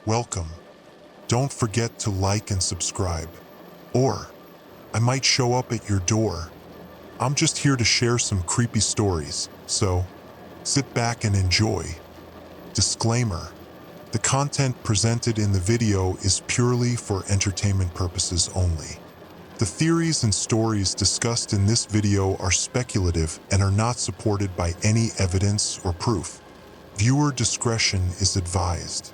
welcome. Don't forget to like and subscribe. Or, I might show up at your door. I'm just here to share some creepy stories, so sit back and enjoy. Disclaimer: the content presented in the video is purely for entertainment purposes only. The theories and stories discussed in this video are speculative and are not supported by any evidence or proof. Viewer discretion is advised.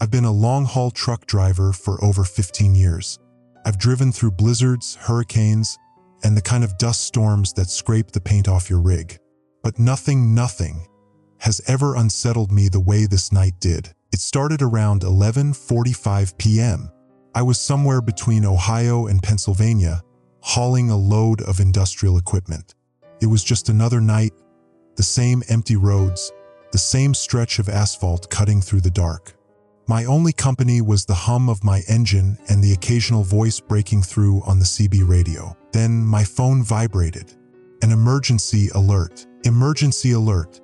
I've been a long-haul truck driver for over 15 years. I've driven through blizzards, hurricanes, and the kind of dust storms that scrape the paint off your rig. But nothing has ever unsettled me the way this night did. It started around 11:45 p.m. I was somewhere between Ohio and Pennsylvania, hauling a load of industrial equipment. It was just another night, the same empty roads, the same stretch of asphalt cutting through the dark. My only company was the hum of my engine and the occasional voice breaking through on the CB radio. Then my phone vibrated. An emergency alert. Emergency alert.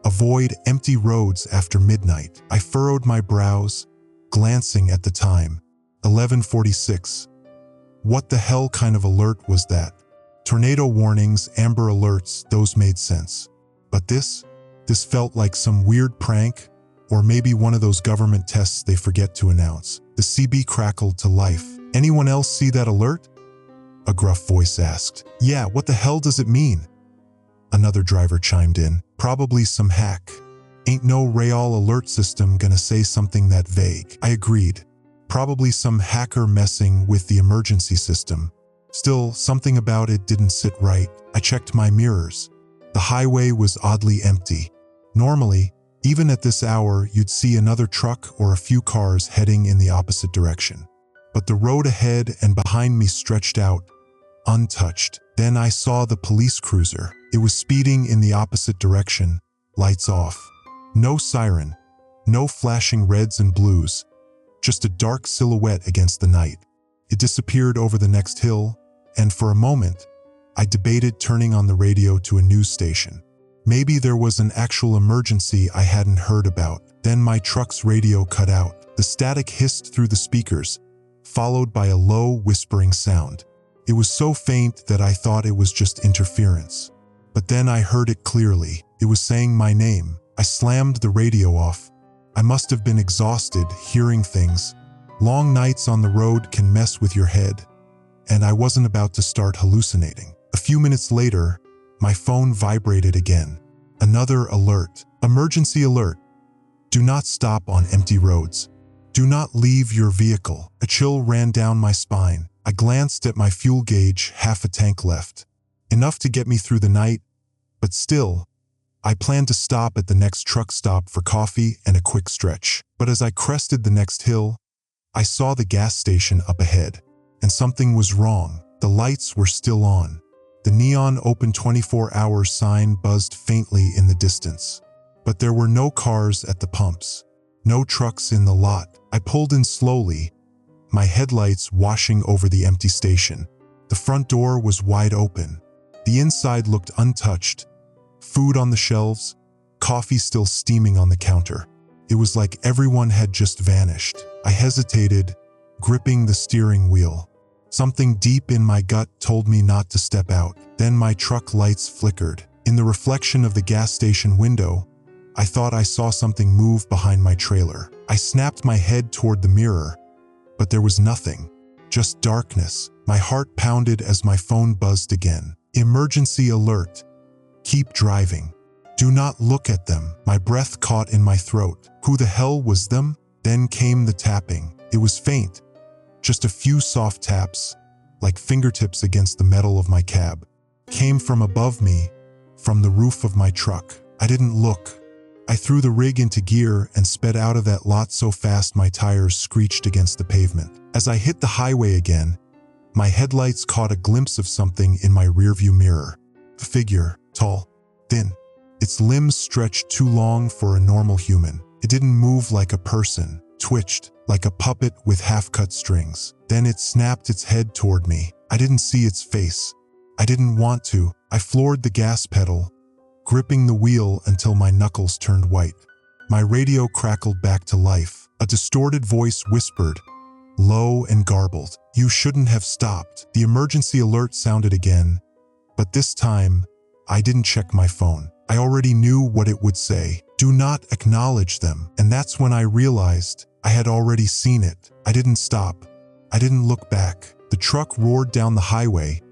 Avoid empty roads after midnight. I furrowed my brows, glancing at the time. 11:46. What the hell kind of alert was that? Tornado warnings, amber alerts, those made sense. But this felt like some weird prank, or maybe one of those government tests they forget to announce. The CB crackled to life. Anyone else see that alert? A gruff voice asked. Yeah, what the hell does it mean? Another driver chimed in. Probably some hack. Ain't no real alert system gonna say something that vague. I agreed. Probably some hacker messing with the emergency system. Still, something about it didn't sit right. I checked my mirrors. The highway was oddly empty. Normally, even at this hour, you'd see another truck or a few cars heading in the opposite direction. But the road ahead and behind me stretched out, untouched. Then I saw the police cruiser. It was speeding in the opposite direction, lights off. No siren, no flashing reds and blues, just a dark silhouette against the night. It disappeared over the next hill, and for a moment, I debated turning on the radio to a news station. Maybe there was an actual emergency I hadn't heard about. Then my truck's radio cut out. The static hissed through the speakers, followed by a low, whispering sound. It was so faint that I thought it was just interference. But then I heard it clearly. It was saying my name. I slammed the radio off. I must have been exhausted, hearing things. Long nights on the road can mess with your head, and I wasn't about to start hallucinating. A few minutes later, my phone vibrated again. Another alert. Emergency alert. Do not stop on empty roads. Do not leave your vehicle. A chill ran down my spine. I glanced at my fuel gauge, half a tank left. Enough to get me through the night, but still, I planned to stop at the next truck stop for coffee and a quick stretch. But as I crested the next hill, I saw the gas station up ahead, and something was wrong. The lights were still on. The neon open 24 hours sign buzzed faintly in the distance. But there were no cars at the pumps, no trucks in the lot. I pulled in slowly, my headlights washing over the empty station. The front door was wide open. The inside looked untouched. Food on the shelves, coffee still steaming on the counter. It was like everyone had just vanished. I hesitated, gripping the steering wheel. Something deep in my gut told me not to step out. Then my truck lights flickered. In the reflection of the gas station window, I thought I saw something move behind my trailer. I snapped my head toward the mirror, but there was nothing, just darkness. My heart pounded as my phone buzzed again. Emergency alert. Keep driving. Do not look at them. My breath caught in my throat. Who the hell was them? Then came the tapping. It was faint. Just a few soft taps, like fingertips against the metal of my cab. Came from above me, from the roof of my truck. I didn't look. I threw the rig into gear and sped out of that lot so fast my tires screeched against the pavement. As I hit the highway again, my headlights caught a glimpse of something in my rearview mirror. A figure, tall, thin. Its limbs stretched too long for a normal human. It didn't move like a person, twitched like a puppet with half-cut strings. Then it snapped its head toward me. I didn't see its face. I didn't want to. I floored the gas pedal, gripping the wheel until my knuckles turned white. My radio crackled back to life. A distorted voice whispered, low and garbled, "You shouldn't have stopped." The emergency alert sounded again, but this time, I didn't check my phone. I already knew what it would say. Do not acknowledge them. And that's when I realized I had already seen it. I didn't stop. I didn't look back. The truck roared down the highway,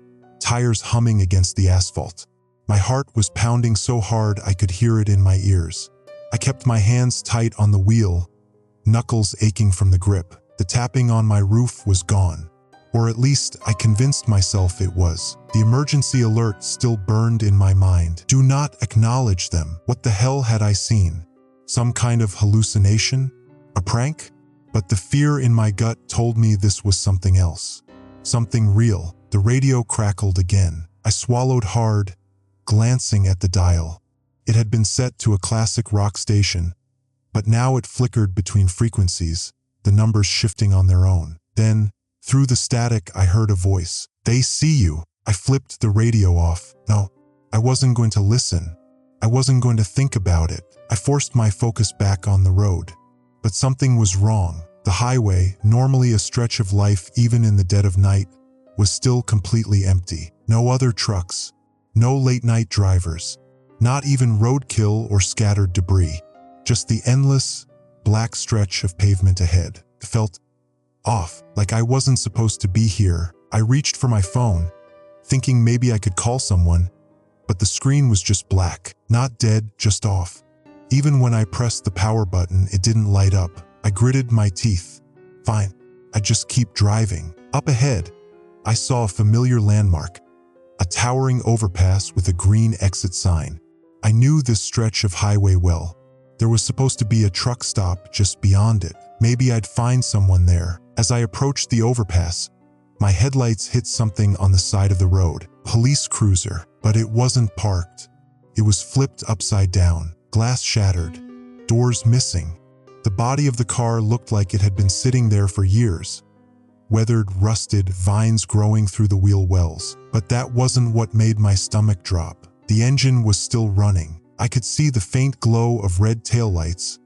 tires humming against the asphalt. My heart was pounding so hard I could hear it in my ears. I kept my hands tight on the wheel, knuckles aching from the grip. The tapping on my roof was gone. Or at least I convinced myself it was. The emergency alert still burned in my mind. Do not acknowledge them. What the hell had I seen? Some kind of hallucination? A prank? But the fear in my gut told me this was something else. Something real. The radio crackled again. I swallowed hard, glancing at the dial. It had been set to a classic rock station, but now it flickered between frequencies, the numbers shifting on their own. Then, through the static, I heard a voice. "They see you." I flipped the radio off. No, I wasn't going to listen. I wasn't going to think about it. I forced my focus back on the road. But something was wrong. The highway, normally a stretch of life even in the dead of night, was still completely empty. No other trucks. No late-night drivers. Not even roadkill or scattered debris. Just the endless, black stretch of pavement ahead. It felt off, like I wasn't supposed to be here. I reached for my phone, thinking maybe I could call someone, but the screen was just black. Not dead, just off. Even when I pressed the power button, it didn't light up. I gritted my teeth. Fine, I'd just keep driving. Up ahead, I saw a familiar landmark. A towering overpass with a green exit sign. I knew this stretch of highway well. There was supposed to be a truck stop just beyond it. Maybe I'd find someone there. As I approached the overpass, my headlights hit something on the side of the road. Police cruiser, but it wasn't parked. It was flipped upside down, glass shattered, doors missing. The body of the car looked like it had been sitting there for years. Weathered, rusted, vines growing through the wheel wells. But that wasn't what made my stomach drop. The engine was still running. I could see the faint glow of red taillights,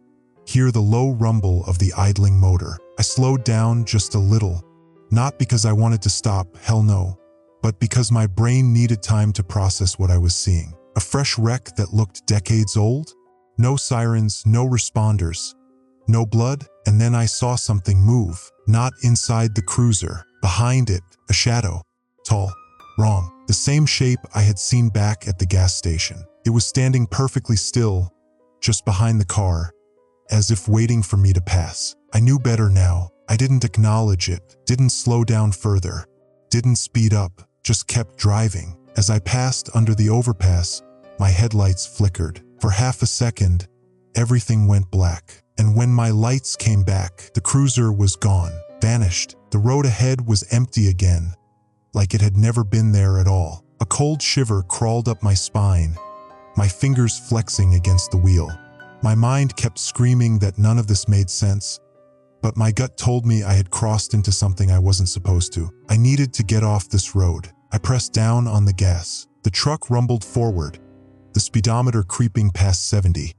hear the low rumble of the idling motor. I slowed down just a little, not because I wanted to stop, hell no, but because my brain needed time to process what I was seeing. A fresh wreck that looked decades old? No sirens, no responders, no blood, and then I saw something move. Not inside the cruiser. Behind it, a shadow. Tall. Wrong. The same shape I had seen back at the gas station. It was standing perfectly still, just behind the car, as if waiting for me to pass. I knew better now. I didn't acknowledge it, didn't slow down further, didn't speed up, just kept driving. As I passed under the overpass, my headlights flickered. For half a second, everything went black. And when my lights came back, the cruiser was gone, vanished. The road ahead was empty again, like it had never been there at all. A cold shiver crawled up my spine, my fingers flexing against the wheel. My mind kept screaming that none of this made sense, but my gut told me I had crossed into something I wasn't supposed to. I needed to get off this road. I pressed down on the gas. The truck rumbled forward, the speedometer creeping past 70,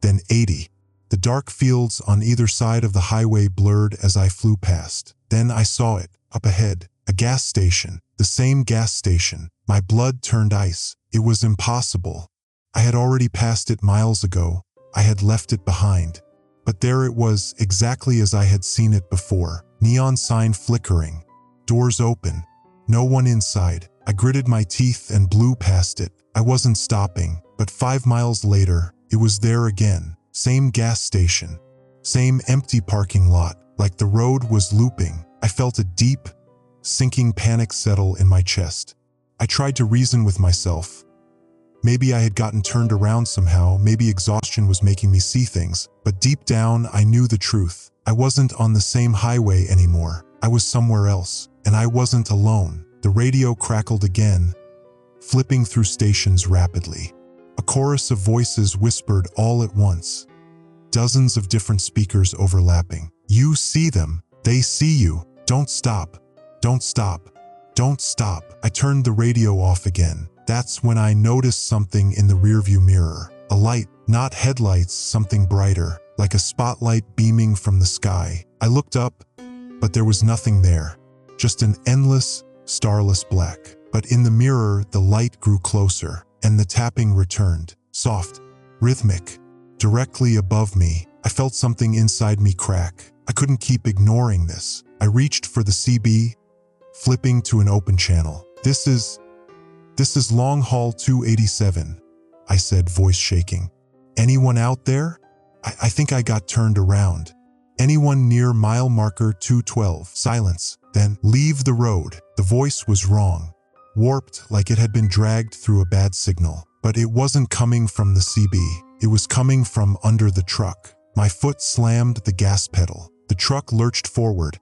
then 80. The dark fields on either side of the highway blurred as I flew past. Then I saw it, up ahead, a gas station, the same gas station. My blood turned ice. It was impossible. I had already passed it miles ago. I had left it behind. But there it was, exactly as I had seen it before. Neon sign flickering. Doors open. No one inside. I gritted my teeth and blew past it. I wasn't stopping, but 5 miles later, it was there again. Same gas station. Same empty parking lot. Like the road was looping. I felt a deep, sinking panic settle in my chest. I tried to reason with myself. Maybe I had gotten turned around somehow, maybe exhaustion was making me see things, but deep down I knew the truth. I wasn't on the same highway anymore. I was somewhere else, and I wasn't alone. The radio crackled again, flipping through stations rapidly. A chorus of voices whispered all at once, dozens of different speakers overlapping. You see them, they see you. Don't stop, don't stop, don't stop. I turned the radio off again. That's when I noticed something in the rearview mirror. A light, Not headlights, something brighter, like a spotlight beaming from the sky. I looked up, but there was nothing there. Just an endless, starless black. But in the mirror, the light grew closer, and the tapping returned. Soft, rhythmic. Directly above me, I felt something inside me crack. I couldn't keep ignoring this. I reached for the CB, flipping to an open channel. This is long haul 287, I said, voice shaking. Anyone out there? I think I got turned around. Anyone near mile marker 212? Silence. Then, leave the road. The voice was wrong. Warped, like it had been dragged through a bad signal. But it wasn't coming from the CB. It was coming from under the truck. My foot slammed the gas pedal. The truck lurched forward,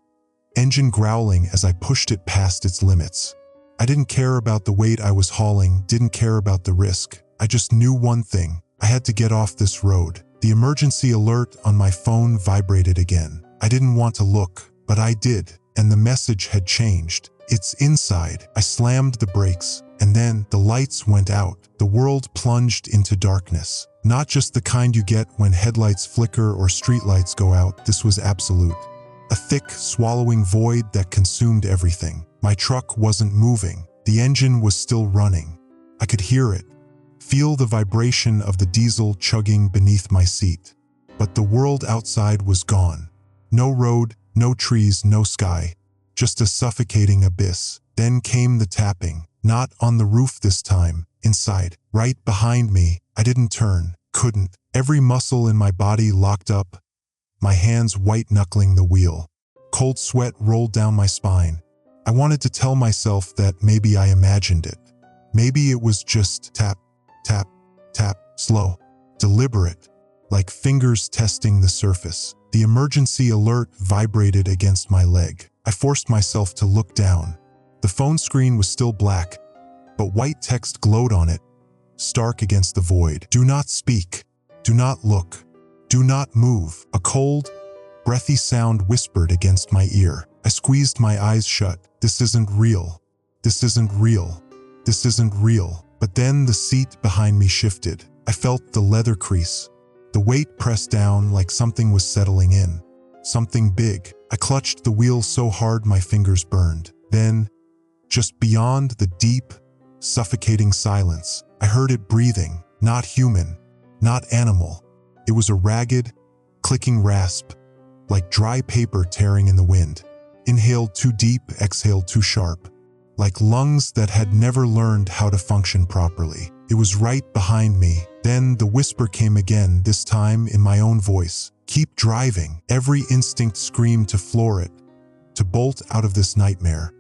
engine growling as I pushed it past its limits. I didn't care about the weight I was hauling, didn't care about the risk. I just knew one thing. I had to get off this road. The emergency alert on my phone vibrated again. I didn't want to look, but I did, and the message had changed. It's inside. I slammed the brakes, and then the lights went out. The world plunged into darkness. Not just the kind you get when headlights flicker or streetlights go out. This was absolute. A thick, swallowing void that consumed everything. My truck wasn't moving. The engine was still running. I could hear it, feel the vibration of the diesel chugging beneath my seat. But the world outside was gone. No road, no trees, no sky. Just a suffocating abyss. Then came the tapping. Not on the roof this time. Inside, right behind me. I didn't turn, couldn't. Every muscle in my body locked up, my hands white-knuckling the wheel. Cold sweat rolled down my spine. I wanted to tell myself that maybe I imagined it. Maybe it was just tap, tap, tap, slow, deliberate, like fingers testing the surface. The emergency alert vibrated against my leg. I forced myself to look down. The phone screen was still black, but white text glowed on it, stark against the void. Do not speak. Do not look. Do not move. A cold, breathy sound whispered against my ear. I squeezed my eyes shut. This isn't real. This isn't real. This isn't real. But then the seat behind me shifted. I felt the leather crease. The weight pressed down like something was settling in. Something big. I clutched the wheel so hard my fingers burned. Then, just beyond the deep, suffocating silence, I heard it breathing. Not human, not animal. It was a ragged, clicking rasp, like dry paper tearing in the wind. Inhaled too deep, exhaled too sharp. Like lungs that had never learned how to function properly. It was right behind me. Then the whisper came again, this time in my own voice. Keep driving. Every instinct screamed to floor it, to bolt out of this nightmare.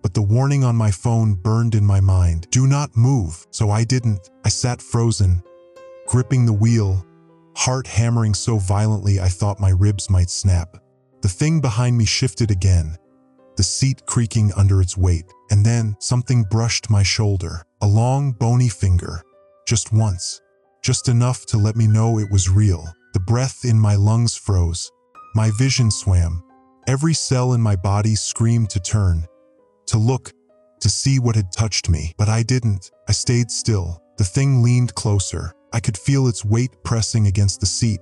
But the warning on my phone burned in my mind. Do not move. So I didn't. I sat frozen, gripping the wheel, heart hammering so violently I thought my ribs might snap. The thing behind me shifted again, the seat creaking under its weight. And then something brushed my shoulder, a long, bony finger. Just once. Just enough to let me know it was real. The breath in my lungs froze. My vision swam. Every cell in my body screamed to turn, to look, to see what had touched me. But I didn't. I stayed still. The thing leaned closer. I could feel its weight pressing against the seat,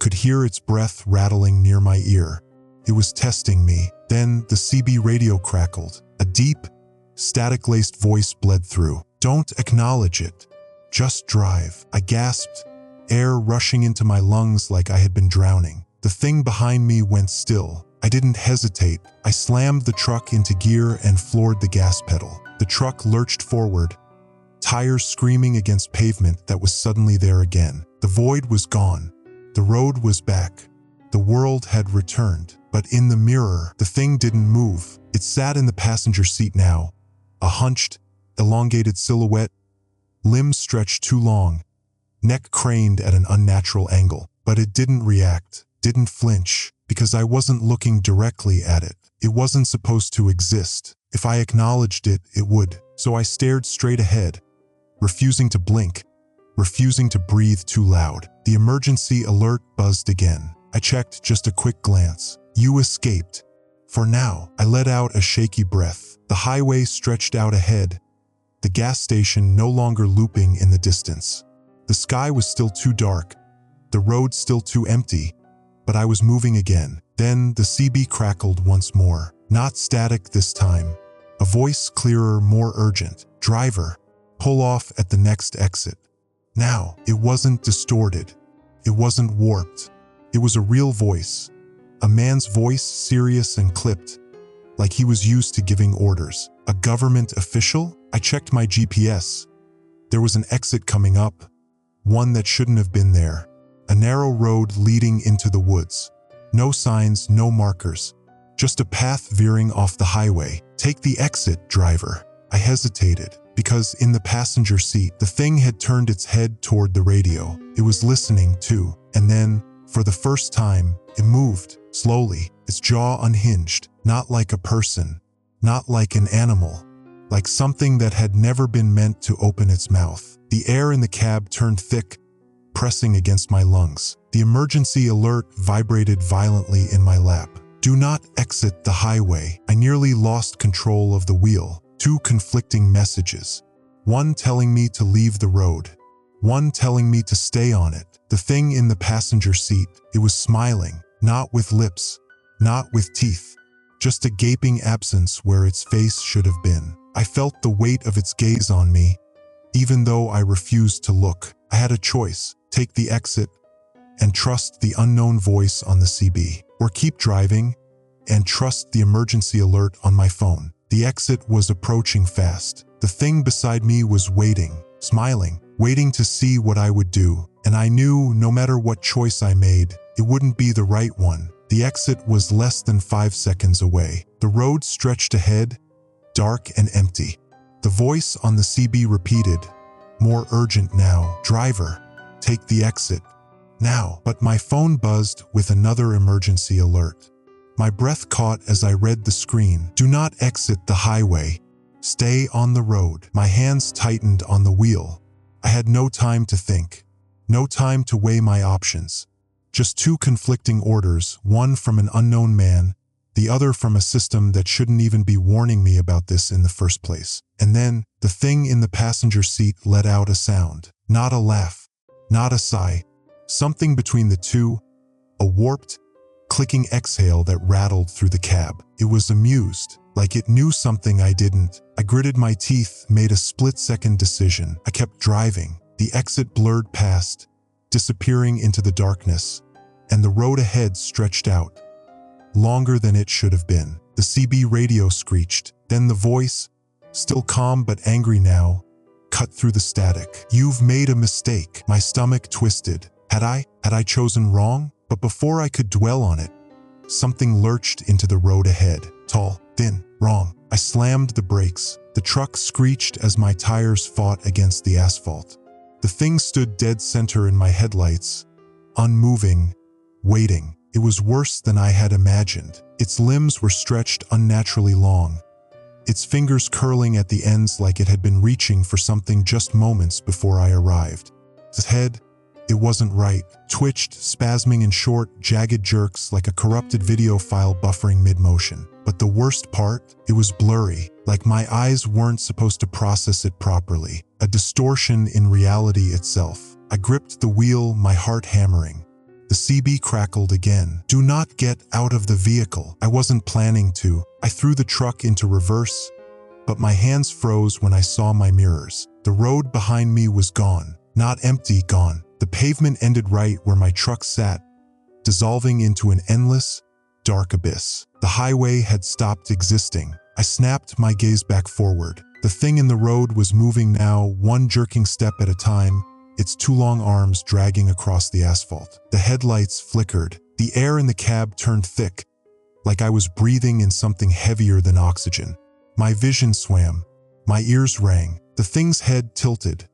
could hear its breath rattling near my ear. It was testing me. Then the CB radio crackled. A deep, static-laced voice bled through. Don't acknowledge it. Just drive. I gasped, air rushing into my lungs like I had been drowning. The thing behind me went still. I didn't hesitate. I slammed the truck into gear and floored the gas pedal. The truck lurched forward, tires screaming against pavement that was suddenly there again. The void was gone. The road was back. The world had returned. But in the mirror, the thing didn't move. It sat in the passenger seat now, a hunched, elongated silhouette, limbs stretched too long, neck craned at an unnatural angle. But it didn't react, didn't flinch, because I wasn't looking directly at it. It wasn't supposed to exist. If I acknowledged it, it would. So I stared straight ahead, refusing to blink, refusing to breathe too loud. The emergency alert buzzed again. I checked just a quick glance. You escaped. For now. I let out a shaky breath. The highway stretched out ahead, the gas station no longer looping in the distance. The The sky was still too dark, the road still too empty, but I was moving again. Then the CB crackled once more. Not static this time. A voice clearer, more urgent. "Driver, pull off at the next exit." Now, it wasn't distorted. It wasn't warped. It was a real voice. A man's voice, serious and clipped, like he was used to giving orders. A government official? I checked my GPS. There was an exit coming up, one that shouldn't have been there. A narrow road leading into the woods. No signs, no markers. Just a path veering off the highway. "Take the exit, driver." I hesitated, because in the passenger seat, the thing had turned its head toward the radio. It was listening, too. And then, for the first time, it moved, slowly, its jaw unhinged, not like a person, not like an animal, like something that had never been meant to open its mouth. The air in the cab turned thick, pressing against my lungs. The emergency alert vibrated violently in my lap. "Do not exit the highway." I nearly lost control of the wheel. Two conflicting messages. One telling me to leave the road. One telling me to stay on it. The thing in the passenger seat, it was smiling, not with lips, not with teeth, just a gaping absence where its face should have been. I felt the weight of its gaze on me, even though I refused to look. I had a choice: take the exit and trust the unknown voice on the CB, or keep driving and trust the emergency alert on my phone. The exit was approaching fast. The thing beside me was waiting, smiling, waiting to see what I would do. And I knew no matter what choice I made, it wouldn't be the right one. The exit was less than 5 seconds away. The road stretched ahead, dark and empty. The voice on the CB repeated, more urgent now: "Driver, take the exit now." But my phone buzzed with another emergency alert. My breath caught as I read the screen. "Do not exit the highway. Stay on the road." My hands tightened on the wheel. I had no time to think, no time to weigh my options. Just two conflicting orders, one from an unknown man, the other from a system that shouldn't even be warning me about this in the first place. And then, the thing in the passenger seat let out a sound. Not a laugh, not a sigh. Something between the two, a warped, clicking exhale that rattled through the cab. It was amused, like it knew something I didn't. I gritted my teeth, made a split-second decision. I kept driving. The exit blurred past, disappearing into the darkness, and the road ahead stretched out, longer than it should have been. The CB radio screeched. Then the voice, still calm but angry now, cut through the static. "You've made a mistake." My stomach twisted. Had I chosen wrong? But before I could dwell on it, something lurched into the road ahead. Tall, thin, wrong. I slammed the brakes. The truck screeched as my tires fought against the asphalt. The thing stood dead center in my headlights, unmoving, waiting. It was worse than I had imagined. Its limbs were stretched unnaturally long, its fingers curling at the ends like it had been reaching for something just moments before I arrived. Its head, it wasn't right, twitched, spasming in short, jagged jerks like a corrupted video file buffering mid-motion. But the worst part? It was blurry, like my eyes weren't supposed to process it properly. A distortion in reality itself. I gripped the wheel, my heart hammering. The CB crackled again. "Do not get out of the vehicle." I wasn't planning to. I threw the truck into reverse, but my hands froze when I saw my mirrors. The road behind me was gone. Not empty, gone. The pavement ended right where my truck sat, dissolving into an endless, dark abyss. The highway had stopped existing. I snapped my gaze back forward. The thing in the road was moving now, one jerking step at a time, its two long arms dragging across the asphalt. The headlights flickered. The air in the cab turned thick, like I was breathing in something heavier than oxygen. My vision swam. My ears rang. The thing's head tilted,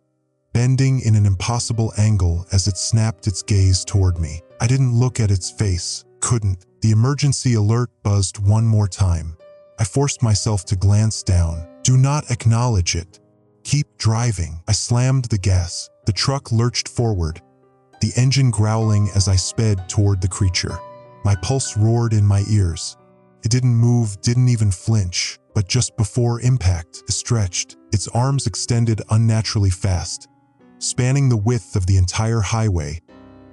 bending in an impossible angle as it snapped its gaze toward me. I didn't look at its face. Couldn't. The emergency alert buzzed one more time. I forced myself to glance down. "Do not acknowledge it. Keep driving." I slammed the gas. The truck lurched forward, the engine growling as I sped toward the creature. My pulse roared in my ears. It didn't move, didn't even flinch, but just before impact, it stretched, its arms extended unnaturally fast, spanning the width of the entire highway,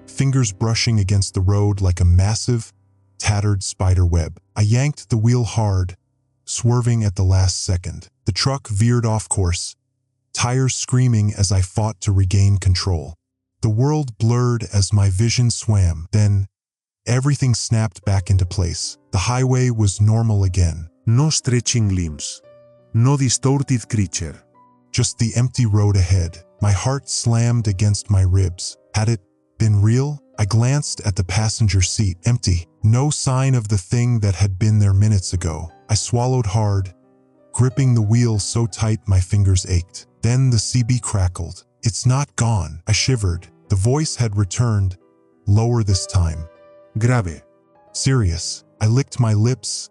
fingers brushing against the road like a massive, tattered spider web. I yanked the wheel hard, swerving at the last second. The truck veered off course, tires screaming as I fought to regain control. The world blurred as my vision swam. Then, everything snapped back into place. The highway was normal again. No stretching limbs. No distorted creature. Just the empty road ahead. My heart slammed against my ribs. Had it been real? I glanced at the passenger seat. Empty. No sign of the thing that had been there minutes ago. I swallowed hard, gripping the wheel so tight my fingers ached. Then the CB crackled. It's not gone. I shivered. The voice had returned, lower this time. Grave. Serious. I licked my lips,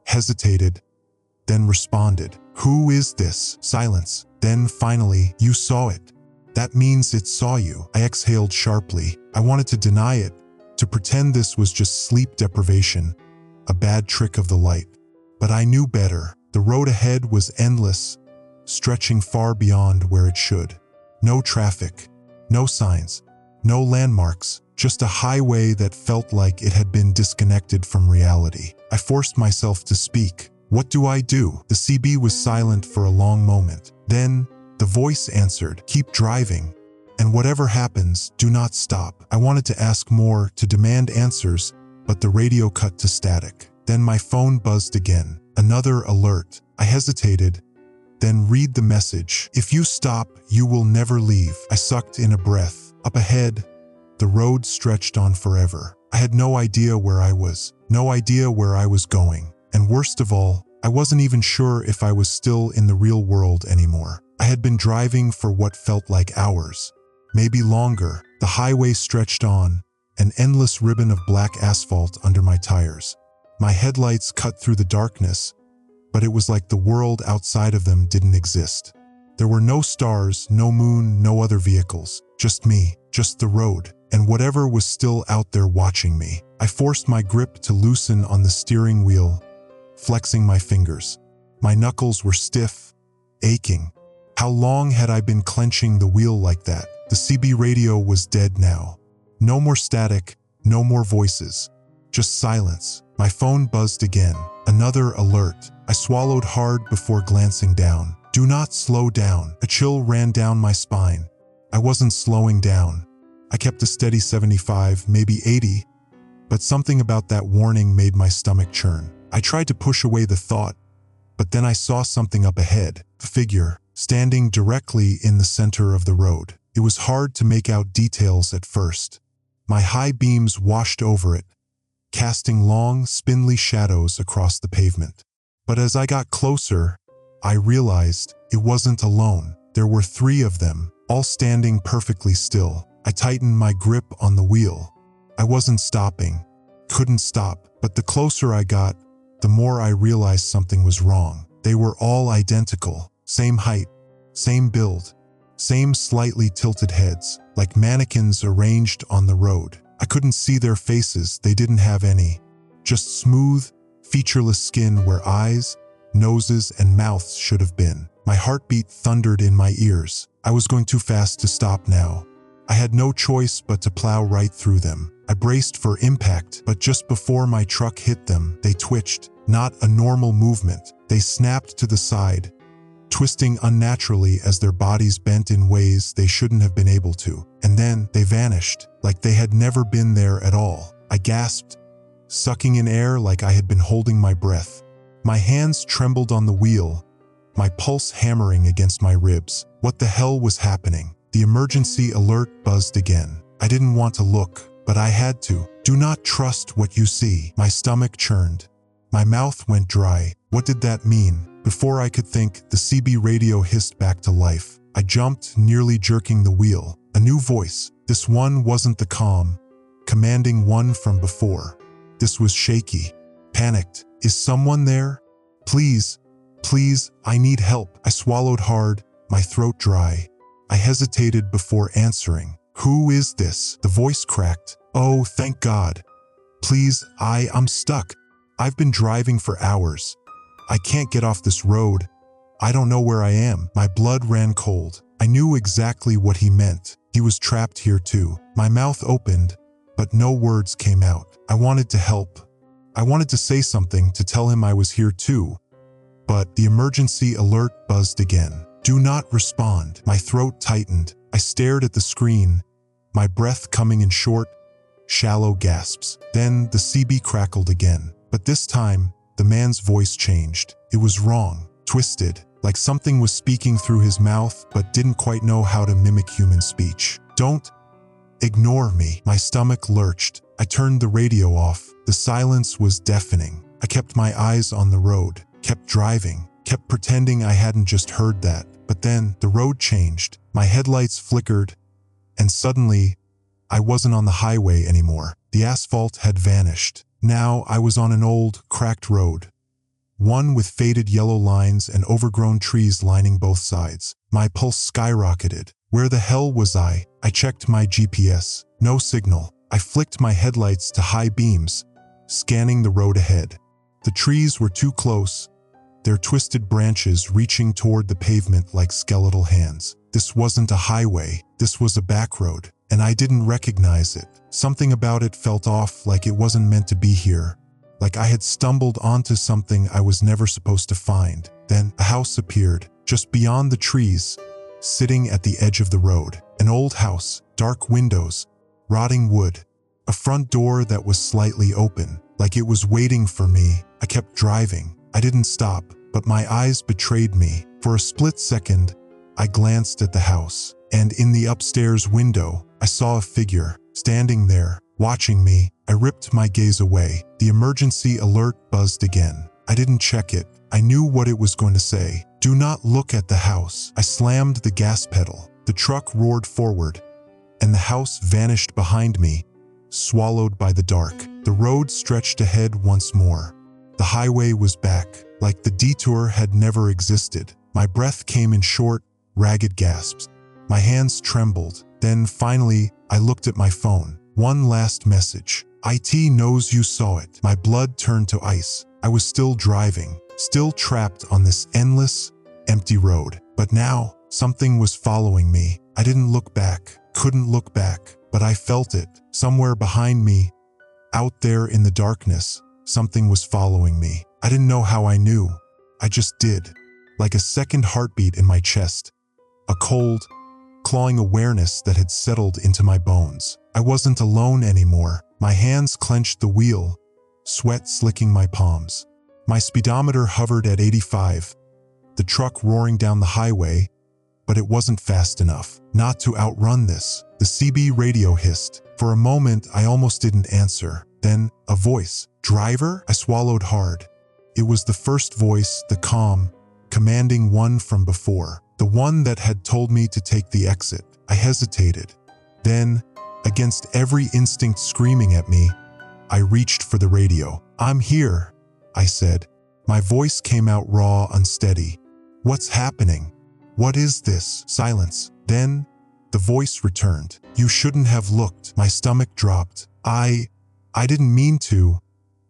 hesitated, then responded. Who is this? Silence. Then finally, you saw it. That means it saw you. I exhaled sharply. I wanted to deny it, to pretend this was just sleep deprivation, a bad trick of the light. But I knew better. The road ahead was endless, stretching far beyond where it should. No traffic, no signs, no landmarks, just a highway that felt like it had been disconnected from reality. I forced myself to speak. What do I do? The CB was silent for a long moment. Then, the voice answered, keep driving, and whatever happens, do not stop. I wanted to ask more, to demand answers, but the radio cut to static. Then my phone buzzed again. Another alert. I hesitated, then read the message. If you stop, you will never leave. I sucked in a breath. Up ahead, the road stretched on forever. I had no idea where I was, no idea where I was going. And worst of all, I wasn't even sure if I was still in the real world anymore. I had been driving for what felt like hours, maybe longer. The highway stretched on, an endless ribbon of black asphalt under my tires. My headlights cut through the darkness, but it was like the world outside of them didn't exist. There were no stars, no moon, no other vehicles. Just me, just the road, and whatever was still out there watching me. I forced my grip to loosen on the steering wheel, flexing my fingers. My knuckles were stiff, aching. How long had I been clenching the wheel like that? The CB radio was dead now. No more static, no more voices, just silence. My phone buzzed again. Another alert. I swallowed hard before glancing down. Do not slow down. A chill ran down my spine. I wasn't slowing down. I kept a steady 75, maybe 80, but something about that warning made my stomach churn. I tried to push away the thought, but then I saw something up ahead, a figure, standing directly in the center of the road. It was hard to make out details at first. My high beams washed over it, casting long, spindly shadows across the pavement. But as I got closer, I realized it wasn't alone. There were 3 of them, all standing perfectly still. I tightened my grip on the wheel. I wasn't stopping, couldn't stop, but the closer I got, the more I realized something was wrong. They were all identical, same height, same build, same slightly tilted heads, like mannequins arranged on the road. I couldn't see their faces, they didn't have any. Just smooth, featureless skin where eyes, noses, and mouths should have been. My heartbeat thundered in my ears. I was going too fast to stop now. I had no choice but to plow right through them. I braced for impact, but just before my truck hit them, they twitched. Not a normal movement. They snapped to the side, twisting unnaturally as their bodies bent in ways they shouldn't have been able to. And then they vanished, like they had never been there at all. I gasped, sucking in air like I had been holding my breath. My hands trembled on the wheel, my pulse hammering against my ribs. What the hell was happening? The emergency alert buzzed again. I didn't want to look, but I had to. Do not trust what you see. My stomach churned. My mouth went dry. What did that mean? Before I could think, the CB radio hissed back to life. I jumped, nearly jerking the wheel. A new voice. This one wasn't the calm, commanding one from before. This was shaky, panicked. Is someone there? Please, please, I need help. I swallowed hard, my throat dry. I hesitated before answering. Who is this? The voice cracked. Oh, thank God. Please, I'm stuck. I've been driving for hours. I can't get off this road. I don't know where I am. My blood ran cold. I knew exactly what he meant. He was trapped here too. My mouth opened, but no words came out. I wanted to help. I wanted to say something to tell him I was here too, but the emergency alert buzzed again. Do not respond. My throat tightened. I stared at the screen, my breath coming in short, shallow gasps. Then the CB crackled again. But this time, the man's voice changed. It was wrong, twisted, like something was speaking through his mouth but didn't quite know how to mimic human speech. Don't ignore me. My stomach lurched. I turned the radio off. The silence was deafening. I kept my eyes on the road, kept driving, kept pretending I hadn't just heard that. But then the road changed. My headlights flickered, and suddenly, I wasn't on the highway anymore. The asphalt had vanished. Now I was on an old, cracked road, one with faded yellow lines and overgrown trees lining both sides. My pulse skyrocketed. Where the hell was I? I checked my GPS. No signal. I flicked my headlights to high beams, scanning the road ahead. The trees were too close, their twisted branches reaching toward the pavement like skeletal hands. This wasn't a highway. This was a back road, and I didn't recognize it. Something about it felt off, like it wasn't meant to be here. Like I had stumbled onto something I was never supposed to find. Then a house appeared, just beyond the trees, sitting at the edge of the road. An old house, dark windows, rotting wood, a front door that was slightly open, like it was waiting for me. I kept driving. I didn't stop, but my eyes betrayed me. For a split second, I glanced at the house, and in the upstairs window, I saw a figure, standing there, watching me. I ripped my gaze away. The emergency alert buzzed again. I didn't check it. I knew what it was going to say. Do not look at the house. I slammed the gas pedal. The truck roared forward, and the house vanished behind me, swallowed by the dark. The road stretched ahead once more. The highway was back, like the detour had never existed. My breath came in short, ragged gasps. My hands trembled. Then finally, I looked at my phone. One last message. IT knows you saw it. My blood turned to ice. I was still driving, still trapped on this endless, empty road. But now, something was following me. I didn't look back, couldn't look back, but I felt it. Somewhere behind me, out there in the darkness, something was following me. I didn't know how I knew. I just did. Like a second heartbeat in my chest. A cold, clawing awareness that had settled into my bones. I wasn't alone anymore. My hands clenched the wheel, sweat slicking my palms. My speedometer hovered at 85, the truck roaring down the highway, but it wasn't fast enough. Not to outrun this. The CB radio hissed. For a moment, I almost didn't answer. Then, a voice. Driver? I swallowed hard. It was the first voice, the calm, commanding one from before. The one that had told me to take the exit. I hesitated. Then, against every instinct screaming at me, I reached for the radio. I'm here, I said. My voice came out raw, unsteady. What's happening? What is this? Silence. Then, the voice returned. You shouldn't have looked. My stomach dropped. I didn't mean to,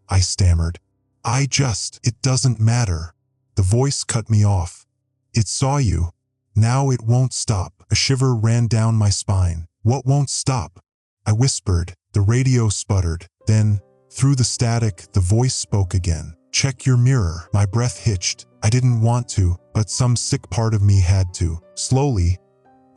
I stammered. It doesn't matter. The voice cut me off. It saw you. Now it won't stop. A shiver ran down my spine. What won't stop? I whispered. The radio sputtered. Then, through the static, the voice spoke again. Check your mirror. My breath hitched. I didn't want to, but some sick part of me had to. Slowly,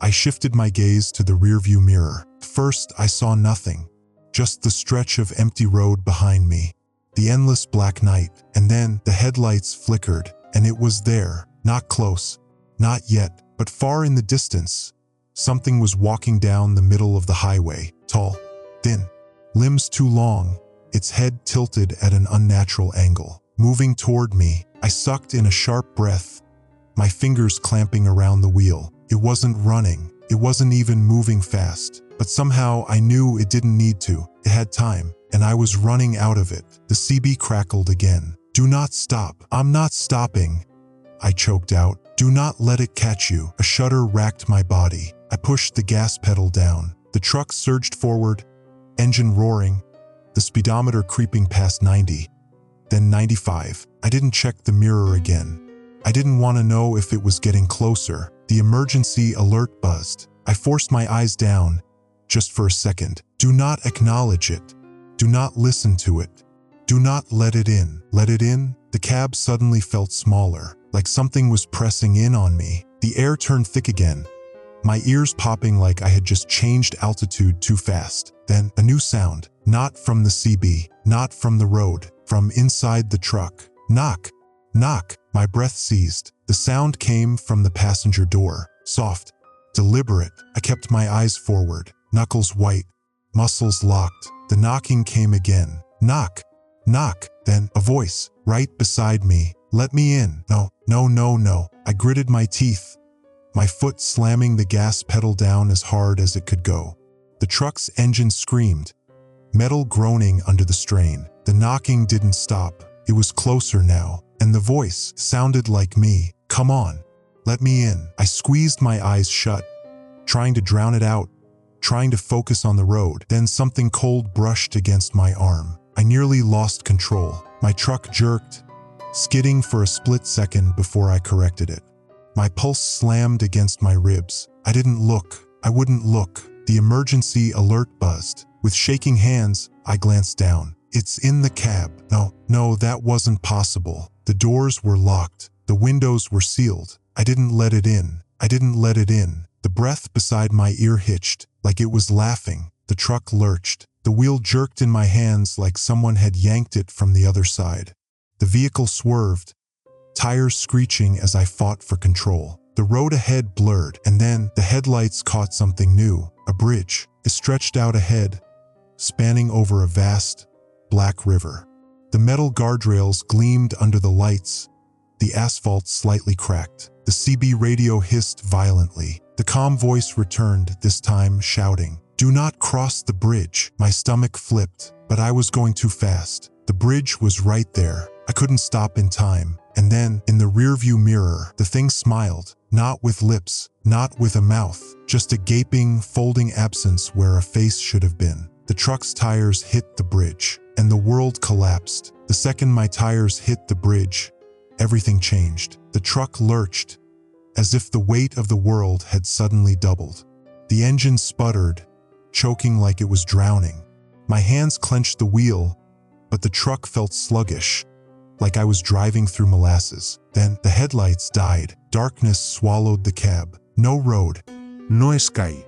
I shifted my gaze to the rearview mirror. First, I saw nothing. Just the stretch of empty road behind me. The endless black night. And then, the headlights flickered, and it was there. Not close. Not yet, but far in the distance. Something was walking down the middle of the highway. Tall, thin, limbs too long, its head tilted at an unnatural angle. Moving toward me, I sucked in a sharp breath, my fingers clamping around the wheel. It wasn't running. It wasn't even moving fast. But somehow I knew it didn't need to. It had time, and I was running out of it. The CB crackled again. Do not stop. I'm not stopping, I choked out. Do not let it catch you. A shudder racked my body. I pushed the gas pedal down. The truck surged forward, engine roaring, the speedometer creeping past 90, then 95. I didn't check the mirror again. I didn't want to know if it was getting closer. The emergency alert buzzed. I forced my eyes down, just for a second. Do not acknowledge it. Do not listen to it. Do not let it in. Let it in? The cab suddenly felt smaller, like something was pressing in on me. The air turned thick again, my ears popping like I had just changed altitude too fast. Then a new sound, not from the CB, not from the road, from inside the truck. Knock, knock. My breath seized. The sound came from the passenger door, soft, deliberate. I kept my eyes forward, knuckles white, muscles locked. The knocking came again. Knock, knock. Then a voice, right beside me. Let me in. No, no, no, no. I gritted my teeth, my foot slamming the gas pedal down as hard as it could go. The truck's engine screamed, metal groaning under the strain. The knocking didn't stop. It was closer now, and the voice sounded like me. Come on, let me in. I squeezed my eyes shut, trying to drown it out, trying to focus on the road. Then something cold brushed against my arm. I nearly lost control. My truck jerked, skidding for a split second before I corrected it. My pulse slammed against my ribs. I didn't look. I wouldn't look. The emergency alert buzzed. With shaking hands, I glanced down. It's in the cab. No, that wasn't possible. The doors were locked. The windows were sealed. I didn't let it in. I didn't let it in. The breath beside my ear hitched, like it was laughing. The truck lurched. The wheel jerked in my hands like someone had yanked it from the other side. The vehicle swerved, tires screeching as I fought for control. The road ahead blurred, and then the headlights caught something new. A bridge. It stretched out ahead, spanning over a vast, black river. The metal guardrails gleamed under the lights, the asphalt slightly cracked. The CB radio hissed violently. The calm voice returned, this time shouting, "Do not cross the bridge." My stomach flipped, but I was going too fast. The bridge was right there. I couldn't stop in time. And then, in the rearview mirror, the thing smiled, not with lips, not with a mouth, just a gaping, folding absence where a face should have been. The truck's tires hit the bridge, and the world collapsed. The second my tires hit the bridge, everything changed. The truck lurched, as if the weight of the world had suddenly doubled. The engine sputtered, choking like it was drowning. My hands clenched the wheel, but the truck felt sluggish, like I was driving through molasses. Then the headlights died. Darkness swallowed the cab. No road. No sky.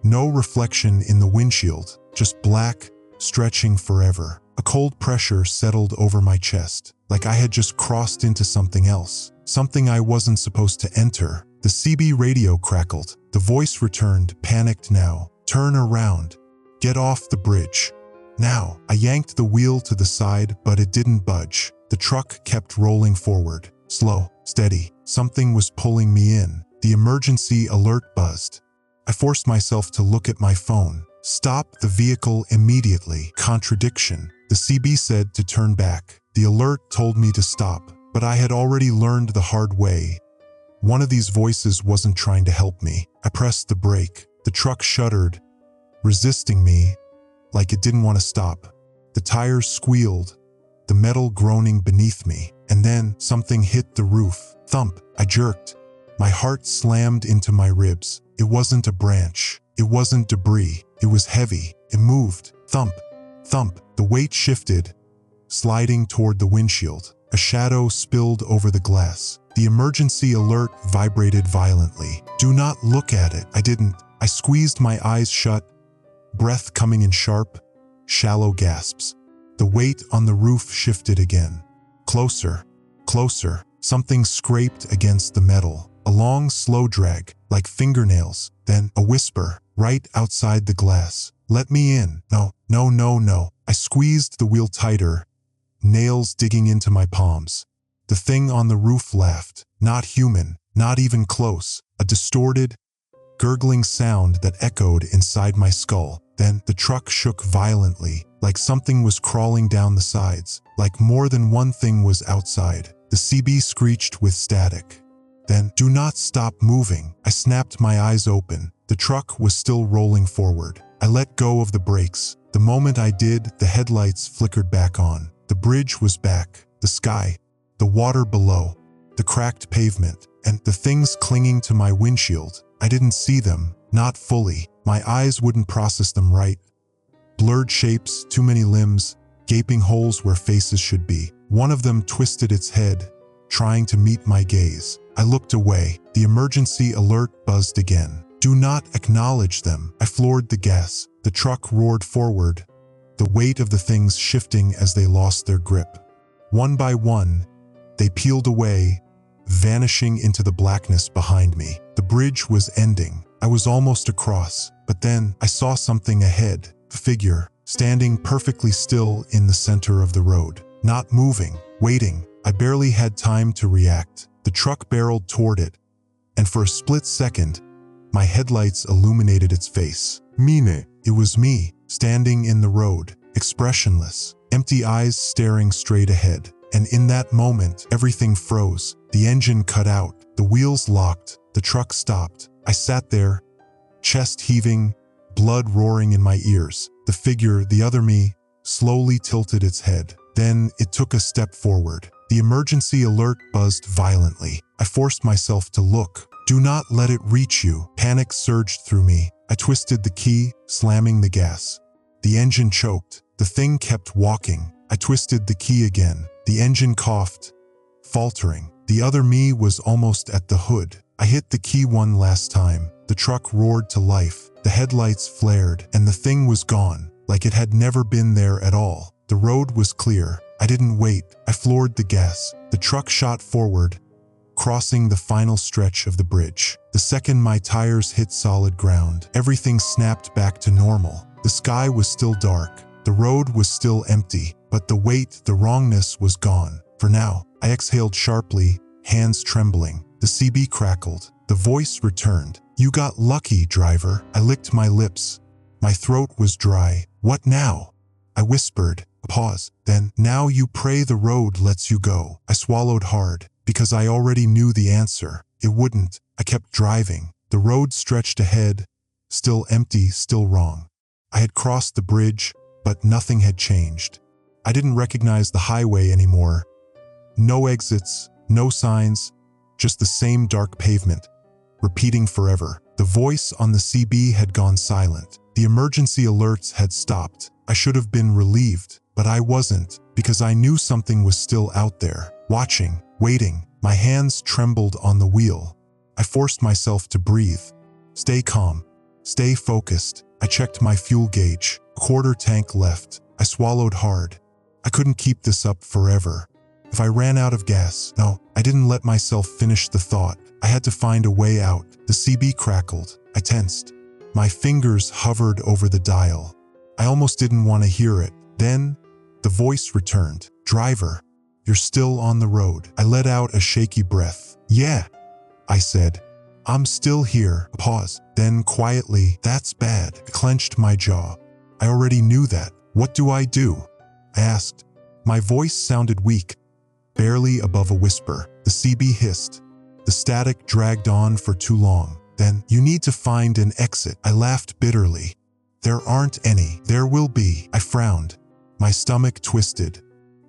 No reflection in the windshield. Just black, stretching forever. A cold pressure settled over my chest, like I had just crossed into something else. Something I wasn't supposed to enter. The CB radio crackled. The voice returned, panicked now. "Turn around. Get off the bridge. Now." I yanked the wheel to the side, but it didn't budge. The truck kept rolling forward, slow, steady. Something was pulling me in. The emergency alert buzzed. I forced myself to look at my phone. Stop the vehicle immediately. Contradiction. The CB said to turn back. The alert told me to stop, but I had already learned the hard way. One of these voices wasn't trying to help me. I pressed the brake. The truck shuddered, resisting me, like it didn't want to stop. The tires squealed, the metal groaning beneath me, and then something hit the roof. Thump. I jerked. My heart slammed into my ribs. It wasn't a branch. It wasn't debris. It was heavy. It moved. Thump. Thump. The weight shifted, sliding toward the windshield. A shadow spilled over the glass. The emergency alert vibrated violently. Do not look at it. I didn't. I squeezed my eyes shut, breath coming in sharp, shallow gasps. The weight on the roof shifted again. Closer, closer. Something scraped against the metal. A long, slow drag, like fingernails. Then a whisper, right outside the glass. "Let me in." No, no, no, no. I squeezed the wheel tighter, nails digging into my palms. The thing on the roof laughed. Not human, not even close. A distorted, gurgling sound that echoed inside my skull. Then the truck shook violently, like something was crawling down the sides, like more than one thing was outside. The CB screeched with static. Then, "Do not stop moving." I snapped my eyes open. The truck was still rolling forward. I let go of the brakes. The moment I did, the headlights flickered back on. The bridge was back. The sky. The water below. the cracked pavement, and the things clinging to my windshield. I didn't see them, not fully. My eyes wouldn't process them right. Blurred shapes, too many limbs, gaping holes where faces should be. One of them twisted its head, trying to meet my gaze. I looked away. The emergency alert buzzed again. Do not acknowledge them. I floored the gas. The truck roared forward, the weight of the things shifting as they lost their grip. One by one, they peeled away, vanishing into the blackness behind me. The bridge was ending. I was almost across, but then I saw something ahead, a figure, standing perfectly still in the center of the road, not moving, waiting. I barely had time to react. The truck barreled toward it, and for a split second, my headlights illuminated its face. Mine. It was me, standing in the road, expressionless, empty eyes staring straight ahead. And in that moment, everything froze. The engine cut out, the wheels locked, the truck stopped. I sat there, chest heaving, blood roaring in my ears. The figure, the other me, slowly tilted its head. Then it took a step forward. The emergency alert buzzed violently. I forced myself to look. Do not let it reach you. Panic surged through me. I twisted the key, slamming the gas. The engine choked. The thing kept walking. I twisted the key again. The engine coughed, faltering. The other me was almost at the hood. I hit the key one last time. The truck roared to life. The headlights flared, and the thing was gone, like it had never been there at all. The road was clear. I didn't wait. I floored the gas. The truck shot forward, crossing the final stretch of the bridge. The second my tires hit solid ground, everything snapped back to normal. The sky was still dark. The road was still empty, but the weight, the wrongness was gone. For now, I exhaled sharply, hands trembling. The CB crackled. The voice returned. You got lucky, driver. I licked my lips. My throat was dry. What now? I whispered. A pause. Then, now you pray the road lets you go. I swallowed hard, because I already knew the answer. It wouldn't. I kept driving. The road stretched ahead, still empty, still wrong. I had crossed the bridge, but nothing had changed. I didn't recognize the highway anymore. No exits, no signs, just the same dark pavement, repeating forever. The voice on the CB had gone silent. The emergency alerts had stopped. I should have been relieved, but I wasn't, because I knew something was still out there, watching, waiting. My hands trembled on the wheel. I forced myself to breathe. Stay calm. Stay focused. I checked my fuel gauge. A quarter tank left. I swallowed hard. I couldn't keep this up forever. If I ran out of gas, no, I didn't let myself finish the thought. I had to find a way out. The CB crackled. I tensed. My fingers hovered over the dial. I almost didn't want to hear it. Then, the voice returned. Driver, you're still on the road. I let out a shaky breath. Yeah, I said. I'm still here. A pause. Then quietly, that's bad. I clenched my jaw. I already knew that. What do? I asked. My voice sounded weak, barely above a whisper. The CB hissed. The static dragged on for too long. Then, you need to find an exit. I laughed bitterly. There aren't any. There will be. I frowned. My stomach twisted.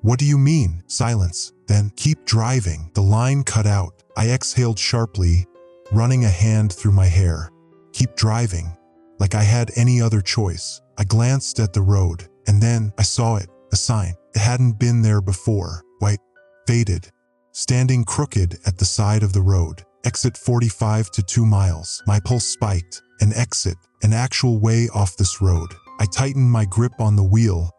What do you mean? Silence. Then, keep driving. The line cut out. I exhaled sharply, running a hand through my hair. Keep driving. Like I had any other choice. I glanced at the road, and then I saw it. A sign. It hadn't been there before. White, faded, standing crooked at the side of the road. Exit 45 to 2 miles. My pulse spiked. An exit, an actual way off this road. I tightened my grip on the wheel,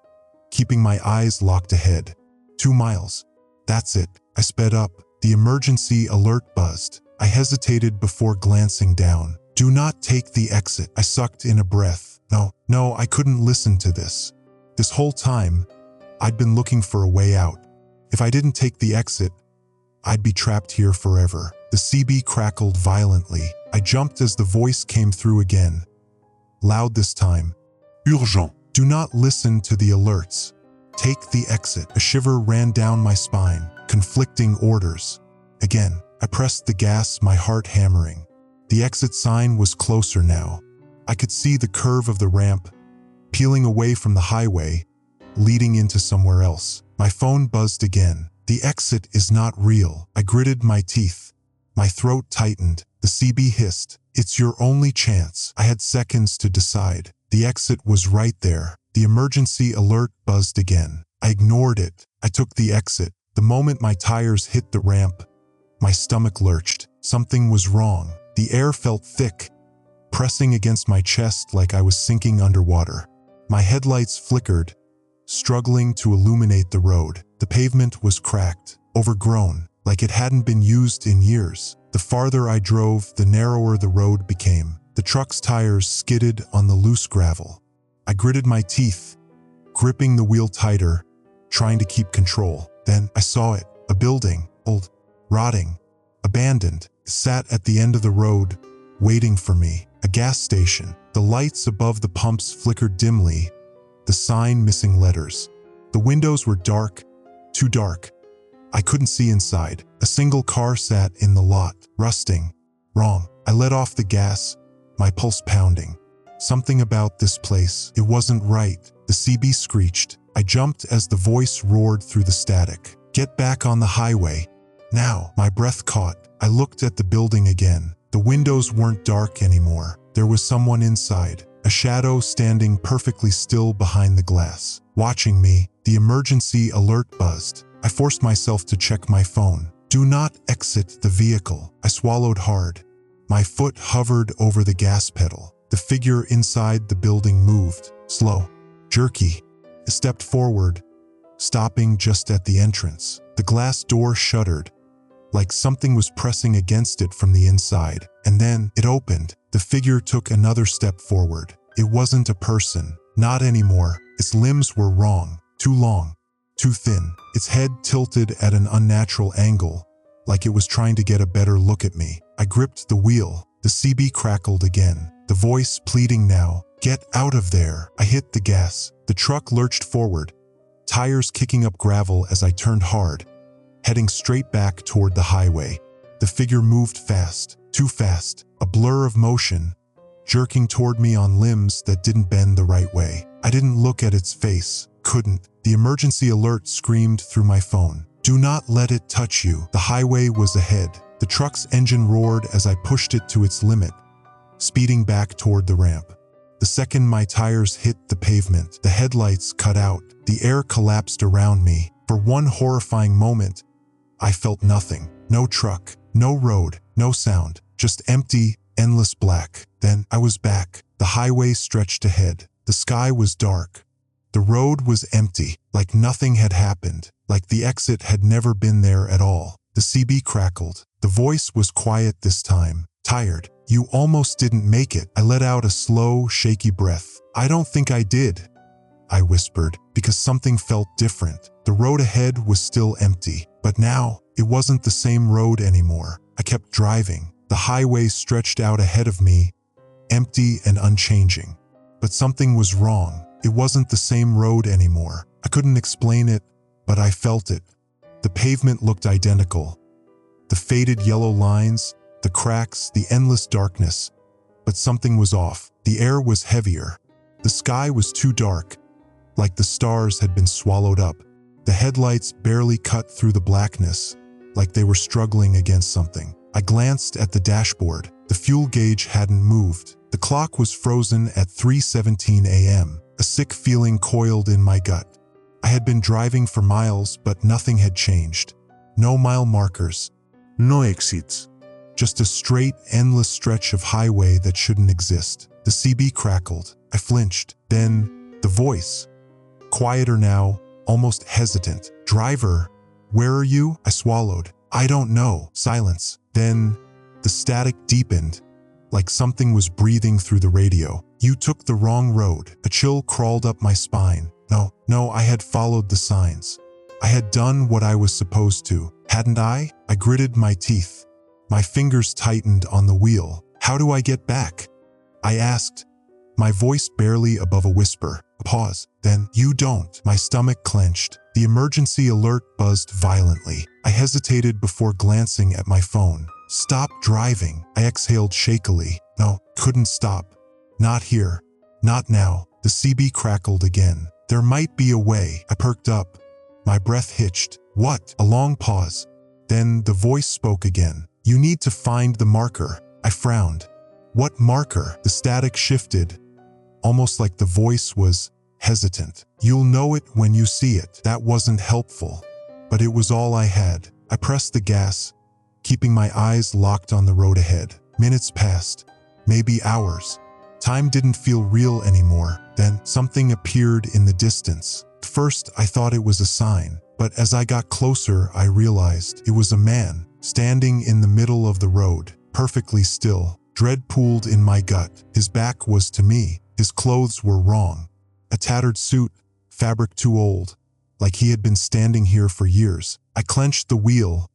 keeping my eyes locked ahead. 2 miles. That's it. I sped up. The emergency alert buzzed. I hesitated before glancing down. Do not take the exit. I sucked in a breath. No, I couldn't listen to this. This whole time, I'd been looking for a way out. If I didn't take the exit, I'd be trapped here forever. The CB crackled violently. I jumped as the voice came through again. Loud this time. Urgent. Do not listen to the alerts. Take the exit. A shiver ran down my spine. Conflicting orders. Again, I pressed the gas, my heart hammering. The exit sign was closer now. I could see the curve of the ramp, peeling away from the highway, leading into somewhere else. My phone buzzed again. The exit is not real. I gritted my teeth. My throat tightened. The CB hissed. It's your only chance. I had seconds to decide. The exit was right there. The emergency alert buzzed again. I ignored it. I took the exit. The moment my tires hit the ramp, my stomach lurched. Something was wrong. The air felt thick, pressing against my chest like I was sinking underwater. My headlights flickered, struggling to illuminate the road. The pavement was cracked, overgrown, like it hadn't been used in years. The farther I drove, the narrower the road became. The truck's tires skidded on the loose gravel. I gritted my teeth, gripping the wheel tighter, trying to keep control. Then I saw it, a building, old, rotting, abandoned, sat at the end of the road, waiting for me. A gas station. The lights above the pumps flickered dimly, the sign missing letters. The windows were dark, too dark. I couldn't see inside. A single car sat in the lot, rusting. Wrong. I let off the gas, my pulse pounding. Something about this place, it wasn't right. The CB screeched. I jumped as the voice roared through the static. Get back on the highway. Now. My breath caught. I looked at the building again. The windows weren't dark anymore. There was someone inside, a shadow standing perfectly still behind the glass. Watching me, the emergency alert buzzed. I forced myself to check my phone. Do not exit the vehicle. I swallowed hard. My foot hovered over the gas pedal. The figure inside the building moved, slow, jerky. I stepped forward, stopping just at the entrance. The glass door shuddered, like something was pressing against it from the inside. And then it opened. The figure took another step forward. It wasn't a person, not anymore. Its limbs were wrong, too long, too thin. Its head tilted at an unnatural angle, like it was trying to get a better look at me. I gripped the wheel. The CB crackled again, the voice pleading now. Get out of there. I hit the gas. The truck lurched forward, tires kicking up gravel as I turned hard, heading straight back toward the highway. The figure moved fast, too fast, a blur of motion, jerking toward me on limbs that didn't bend the right way. I didn't look at its face, couldn't. The emergency alert screamed through my phone. Do not let it touch you. The highway was ahead. The truck's engine roared as I pushed it to its limit, speeding back toward the ramp. The second my tires hit the pavement, the headlights cut out. The air collapsed around me. For one horrifying moment, I felt nothing. No truck, no road, no sound, just empty, endless black. Then I was back. The highway stretched ahead. The sky was dark. The road was empty, like nothing had happened, like the exit had never been there at all. The CB crackled. The voice was quiet this time, tired. You almost didn't make it. I let out a slow, shaky breath. I don't think I did, I whispered, because something felt different. The road ahead was still empty, but now it wasn't the same road anymore. I kept driving. The highway stretched out ahead of me, empty and unchanging. But something was wrong. It wasn't the same road anymore. I couldn't explain it, but I felt it. The pavement looked identical. The faded yellow lines, the cracks, the endless darkness. But something was off. The air was heavier. The sky was too dark, like the stars had been swallowed up. The headlights barely cut through the blackness, like they were struggling against something. I glanced at the dashboard. The fuel gauge hadn't moved. The clock was frozen at 3:17 a.m. A sick feeling coiled in my gut. I had been driving for miles, but nothing had changed. No mile markers. No exits. Just a straight, endless stretch of highway that shouldn't exist. The CB crackled. I flinched. Then, the voice. Quieter now, almost hesitant. Driver, where are you? I swallowed. I don't know. Silence. Then, the static deepened, like something was breathing through the radio. You took the wrong road. A chill crawled up my spine. No, I had followed the signs. I had done what I was supposed to. Hadn't I? I gritted my teeth. My fingers tightened on the wheel. How do I get back? I asked, my voice barely above a whisper. A pause. Then, you don't. My stomach clenched. The emergency alert buzzed violently. I hesitated before glancing at my phone. Stop driving. I exhaled shakily. No, couldn't stop. Not here. Not now. The CB crackled again. There might be a way. I perked up, My breath hitched. What? A long pause. Then the voice spoke again. You need to find the marker. I frowned. What marker? The static shifted, almost like the voice was hesitant. You'll know it when you see it. That wasn't helpful, but it was all I had. I pressed the gas, keeping my eyes locked on the road ahead. Minutes passed, maybe hours. Time didn't feel real anymore. Then something appeared in the distance. At first, I thought it was a sign, but as I got closer, I realized it was a man standing in the middle of the road, perfectly still. Dread pooled in my gut. His back was to me. His clothes were wrong. A tattered suit, fabric too old, like he had been standing here for years. I clenched the wheel,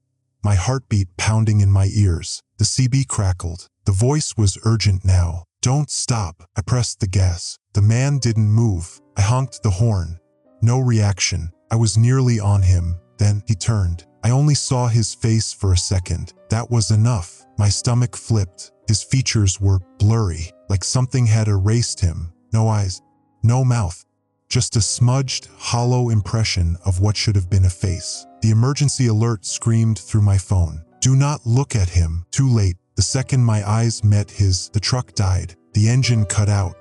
my heartbeat pounding in my ears. The CB crackled. The voice was urgent now. Don't stop. I pressed the gas. The man didn't move. I honked the horn. No reaction. I was nearly on him. Then he turned. I only saw his face for a second. That was enough. My stomach flipped. His features were blurry, like something had erased him. No eyes, no mouth, just a smudged, hollow impression of what should have been a face. The emergency alert screamed through my phone. Do not look at him. Too late. The second my eyes met his, the truck died. The engine cut out.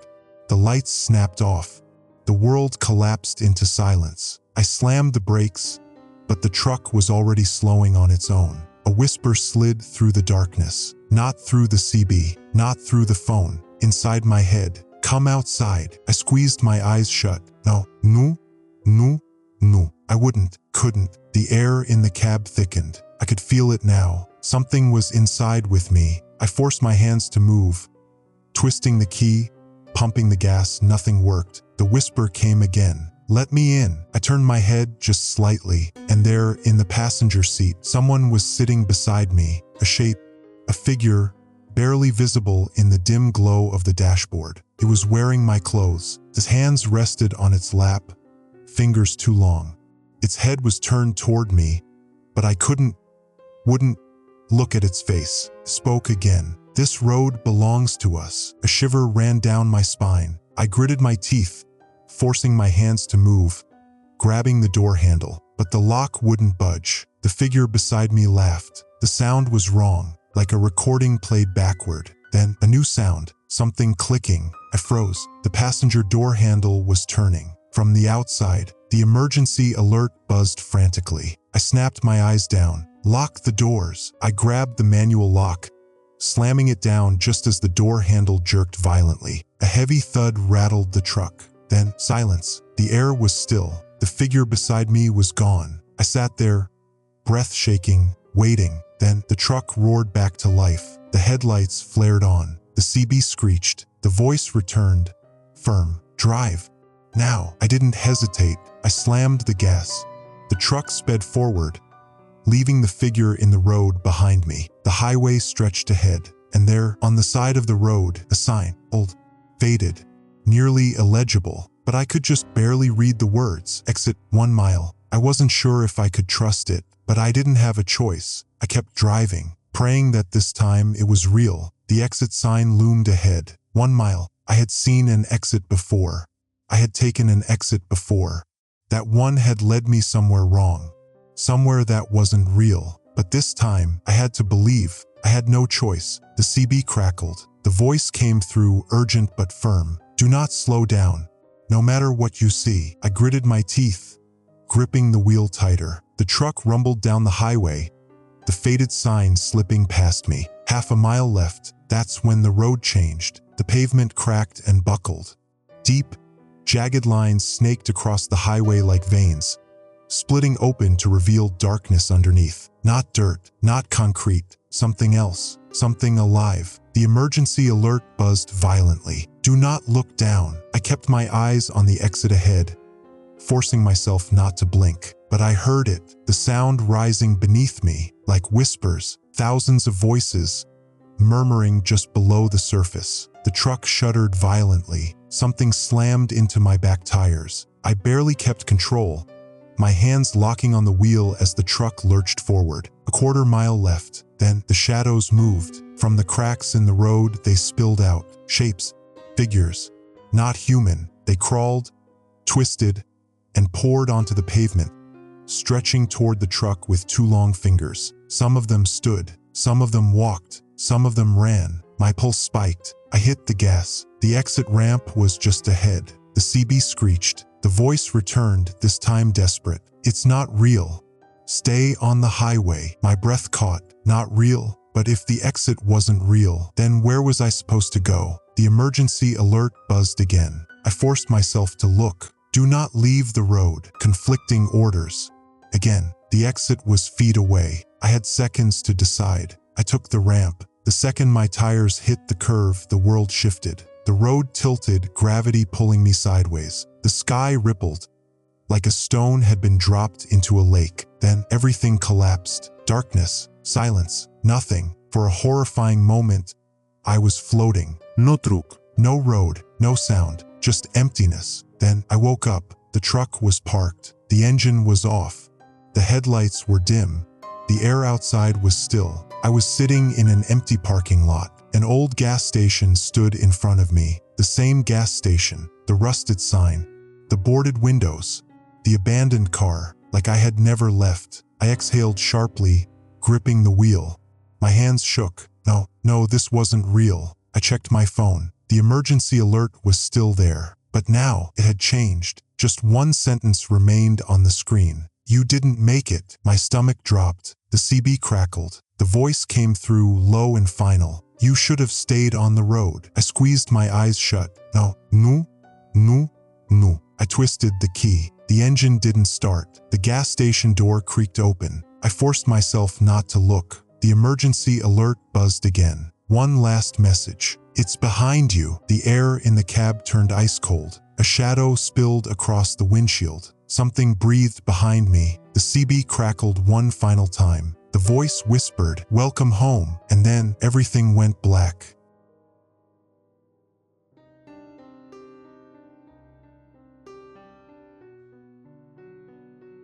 The lights snapped off. The world collapsed into silence. I slammed the brakes, but the truck was already slowing on its own. A whisper slid through the darkness. Not through the CB, not through the phone. Inside my head. Come outside. I squeezed my eyes shut. No. I couldn't. The air in the cab thickened. I could feel it now. Something was inside with me. I forced my hands to move. Twisting the key, pumping the gas, nothing worked. The whisper came again. Let me in. I turned my head just slightly, and there, in the passenger seat, someone was sitting beside me. A shape, a figure, barely visible in the dim glow of the dashboard. It was wearing my clothes. Its hands rested on its lap, fingers too long. Its head was turned toward me, but I wouldn't look at its face. It spoke again. This road belongs to us. A shiver ran down my spine. I gritted my teeth, forcing my hands to move, grabbing the door handle, but the lock wouldn't budge. The figure beside me laughed. The sound was wrong, like a recording played backward. Then a new sound, something clicking. I froze. The passenger door handle was turning. From the outside, the emergency alert buzzed frantically. I snapped my eyes down. Lock the doors. I grabbed the manual lock, slamming it down just as the door handle jerked violently. A heavy thud rattled the truck. Then silence. The air was still. The figure beside me was gone. I sat there, breath shaking, waiting. Then the truck roared back to life. The headlights flared on. The CB screeched. The voice returned, firm. Drive. Now. I didn't hesitate. I slammed the gas. The truck sped forward, leaving the figure in the road behind me. The highway stretched ahead, and there, on the side of the road, a sign, old, faded, nearly illegible, but I could just barely read the words. Exit 1 mile. I wasn't sure if I could trust it, but I didn't have a choice. I kept driving, praying that this time it was real. The exit sign loomed ahead. 1 mile. I had seen an exit before. I had taken an exit before. That one had led me somewhere wrong. Somewhere that wasn't real. But this time, I had to believe. I had no choice. The CB crackled. The voice came through, urgent but firm. Do not slow down. No matter what you see. I gritted my teeth, gripping the wheel tighter. The truck rumbled down the highway, the faded sign slipping past me. Half a mile left. That's when the road changed. The pavement cracked and buckled. Deep, jagged lines snaked across the highway like veins, splitting open to reveal darkness underneath. Not dirt, not concrete, something else, something alive. The emergency alert buzzed violently. Do not look down. I kept my eyes on the exit ahead, forcing myself not to blink. But I heard it, the sound rising beneath me, like whispers, thousands of voices, murmuring just below the surface. The truck shuddered violently. Something slammed into my back tires. I barely kept control, my hands locking on the wheel as the truck lurched forward. A 1/4 mile left. Then the shadows moved. From the cracks in the road, they spilled out. Shapes, figures, not human. They crawled, twisted, and poured onto the pavement, stretching toward the truck with two long fingers. Some of them stood, some of them walked, some of them ran. My pulse spiked. I hit the gas. The exit ramp was just ahead. The CB screeched. The voice returned, this time desperate. It's not real. Stay on the highway. My breath caught. Not real. But if the exit wasn't real, then where was I supposed to go? The emergency alert buzzed again. I forced myself to look. Do not leave the road. Conflicting orders. Again, the exit was feet away. I had seconds to decide. I took the ramp. The second my tires hit the curve, the world shifted. The road tilted, gravity pulling me sideways. The sky rippled, like a stone had been dropped into a lake. Then everything collapsed. Darkness, silence, nothing. For a horrifying moment, I was floating. No truck. No road, no sound, just emptiness. Then I woke up. The truck was parked. The engine was off. The headlights were dim. The air outside was still. I was sitting in an empty parking lot. An old gas station stood in front of me. The same gas station, the rusted sign, the boarded windows, the abandoned car, like I had never left. I exhaled sharply, gripping the wheel. My hands shook. No, this wasn't real. I checked my phone. The emergency alert was still there. But now it had changed. Just one sentence remained on the screen. You didn't make it. My stomach dropped. The CB crackled. The voice came through, low and final. You should have stayed on the road. I squeezed my eyes shut. No. I twisted the key. The engine didn't start. The gas station door creaked open. I forced myself not to look. The emergency alert buzzed again. One last message. It's behind you. The air in the cab turned ice cold. A shadow spilled across the windshield. Something breathed behind me. The CB crackled one final time. The voice whispered, "Welcome home," and then everything went black.